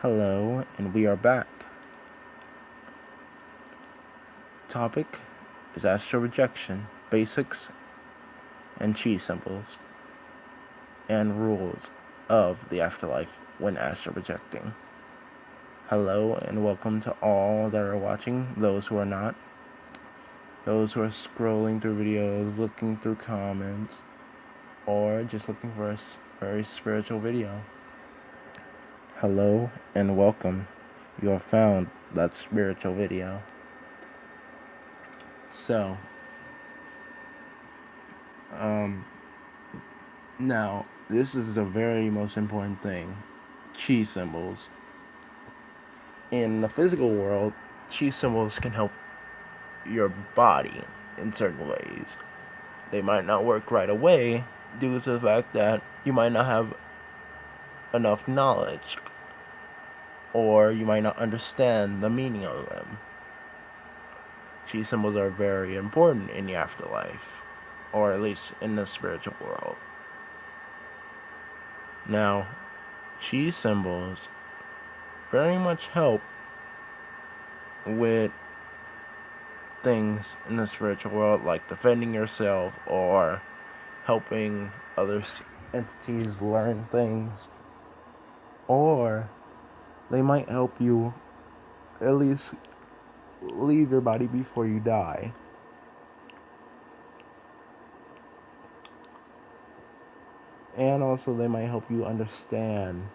Hello, and we are back. Topic is astral projection, basics and chi symbols, and rules of the afterlife when astral projecting. Hello, and welcome to all that are watching, those who are not, those who are scrolling through videos, looking through comments, or just looking for a very spiritual video. Hello, and welcome. You have found that spiritual video. So, now, this is the very most important thing. Chi symbols. In the physical world, chi symbols can help your body in certain ways. They might not work right away due to the fact that you might not have enough knowledge or you might not understand the meaning of them. Chi symbols are very important in the afterlife, or at least in the spiritual world. Now, chi symbols very much help with things in the spiritual world, like defending yourself or helping other entities learn things, or they might help you at least leave your body before you die. And also, they might help you understand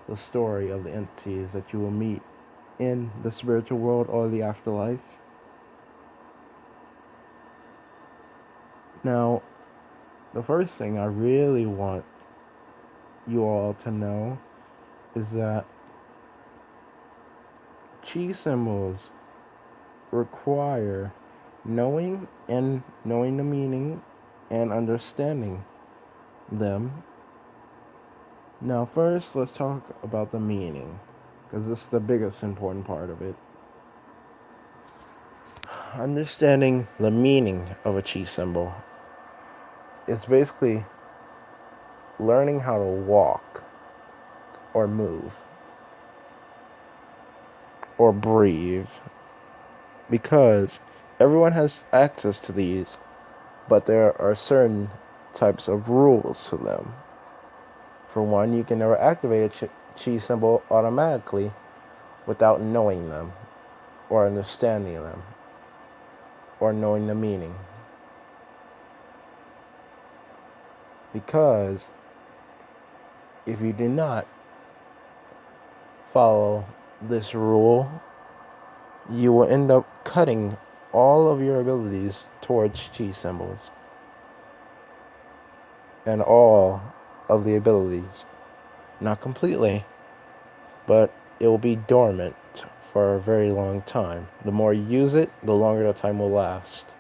the story of the entities that you will meet in the spiritual world or the afterlife. Now, the first thing I really want you all to know is that chi symbols require knowing the meaning and understanding them. Now, first, let's talk about the meaning, because this is the biggest important part of it. Understanding the meaning of a chi symbol is basically learning how to walk or move or breathe, because everyone has access to these, but there are certain types of rules to them. For one, you can never activate a chi symbol automatically without knowing them, or understanding them, or knowing the meaning. Because if you do not follow this rule, you will end up cutting all of your abilities towards chi symbols. And all of the abilities. Not completely, but it will be dormant for a very long time. The more you use it, the longer the time will last.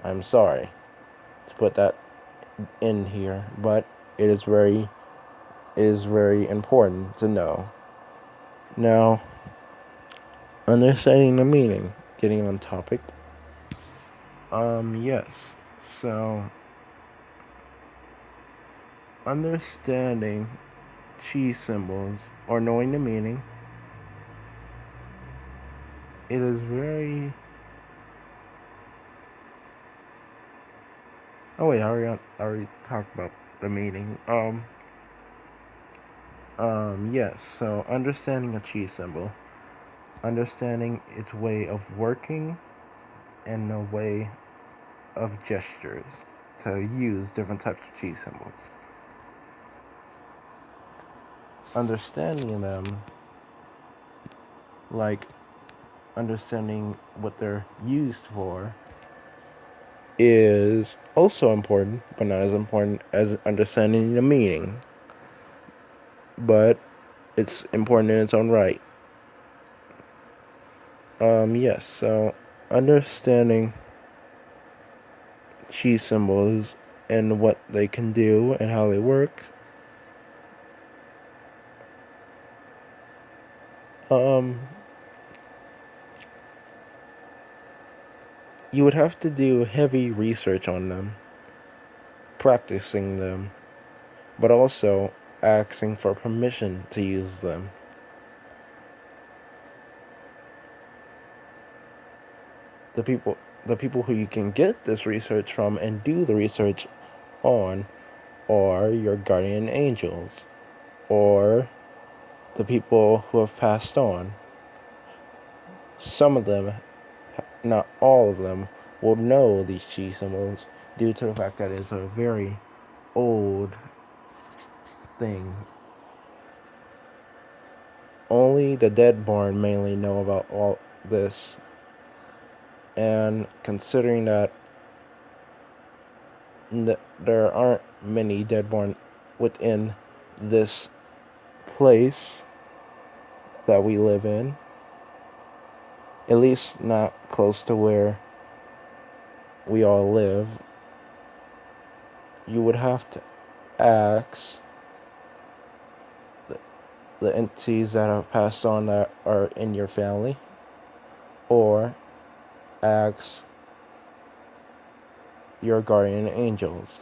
I'm sorry to put that in here, but it is very important to know. Now, understanding the meaning, getting on topic. Yes. So, understanding chi symbols or knowing the meaning, it is very. Oh wait, I already talked about the meaning. Yes. So understanding a chi symbol, understanding its way of working, and the way of gestures to use different types of chi symbols. Understanding them, like understanding what they're used for, is also important, but not as important as understanding the meaning. But it's important in its own right. Yes, so understanding chi symbols and what they can do and how they work. You would have to do heavy research on them, practicing them, but also asking for permission to use them. the people who you can get this research from and do the research on are your guardian angels, or the people who have passed on. Some of them, not all of them, will know these chi symbols due to the fact that it's a very old thing. Only the dead-born mainly know about all this, and considering that there aren't many dead-born within this place that we live in, at least not close to where we all live, you would have to ask the entities that have passed on that are in your family, or ask your guardian angels.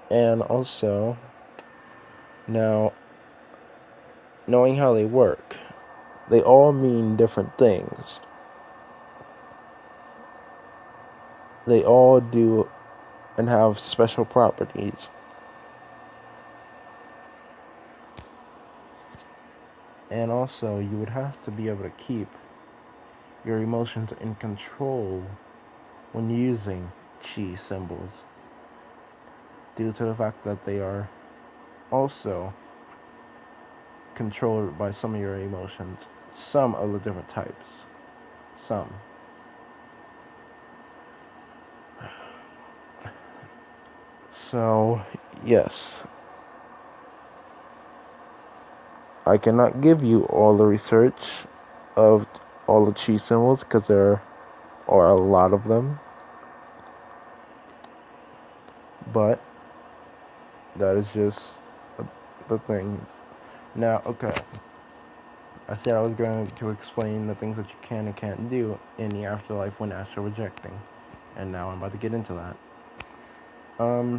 And also, now, knowing how they work, they all mean different things. They all do and have special properties. And also, you would have to be able to keep your emotions in control when using chi symbols, due to the fact that they are also controlled by some of your emotions, some of the different types. Some. So, yes, I cannot give you all the research of all the chi symbols because there are a lot of them. But that is just the things. Now, okay. I said I was going to explain the things that you can and can't do in the afterlife when astral projecting. And now I'm about to get into that.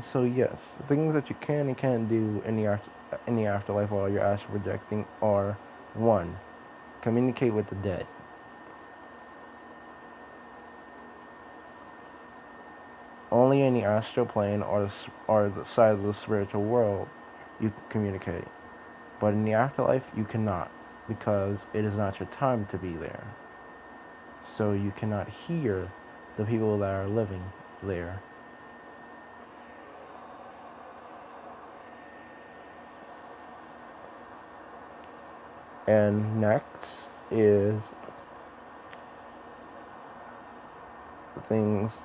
So yes, the things that you can and can't do in the afterlife while you're astral projecting are: 1. Communicate with the dead. Only in the astral plane or the side of the spiritual world you can communicate. But in the afterlife, you cannot, because it is not your time to be there. So you cannot hear the people that are living there. And next is things,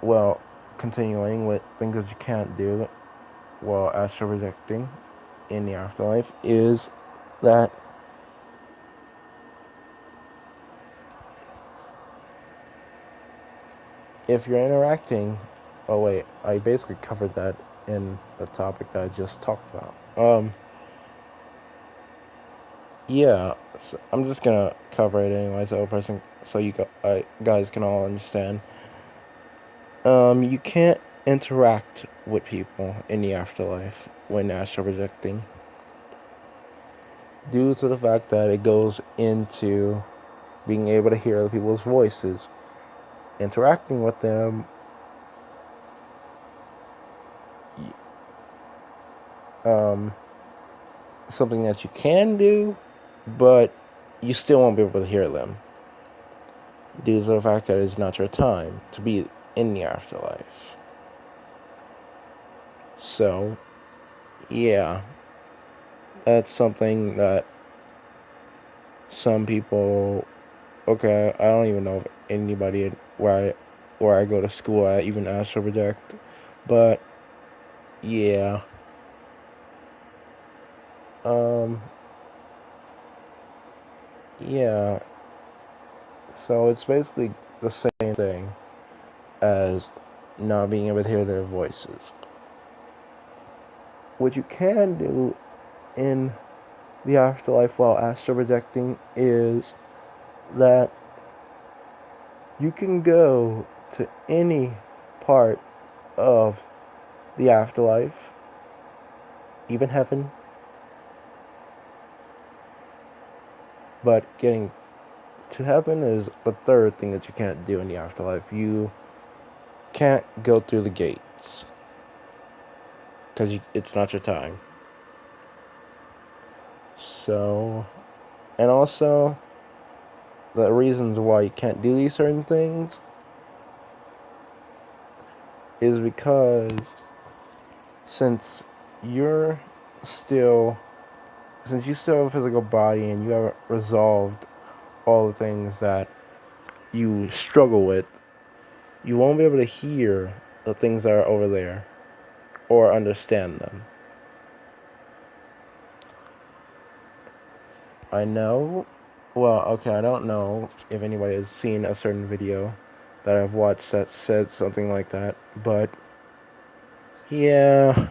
well, continuing with things that you can't do while astral projecting in the afterlife, is that if you're interacting, oh wait, I basically covered that in the topic that I just talked about. Yeah, so I'm just gonna cover it anyway, so you guys can all understand. You can't interact with people in the afterlife when astral projecting, due to the fact that it goes into being able to hear the people's voices. Interacting with them, something that you can do, but you still won't be able to hear them, due to the fact that it's not your time to be in the afterlife. So, yeah, that's something that some people. Okay, I don't even know if anybody where I go to school at even astral project, but yeah. Um, yeah. So it's basically the same thing as not being able to hear their voices. What you can do in the afterlife while astral projecting is that you can go to any part of the afterlife even heaven. But getting to heaven is the third thing that you can't do in the afterlife. You can't go through the gates because it's not your time. So, and also, the reasons why you can't do these certain things is because since you still have a physical body and you haven't resolved all the things that you struggle with, you won't be able to hear the things that are over there or understand them. I know, well, okay, I don't know if anybody has seen a certain video that I've watched that said something like that, but yeah,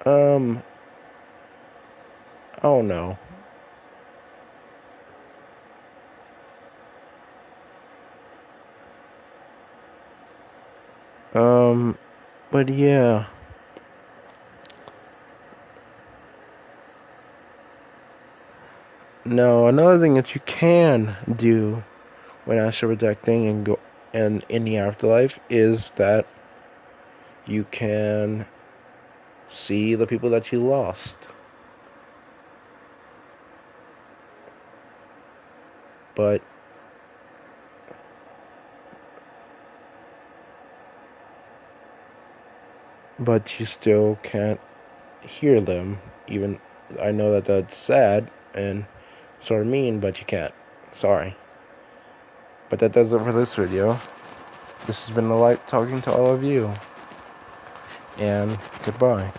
I don't know. But yeah. No, another thing that you can do when astral projecting and in the afterlife is that you can see the people that you lost. But you still can't hear them. Even I know that that's sad and sort of mean, but you can't. Sorry. But that does it for this video. This has been the light talking to all of you. And goodbye.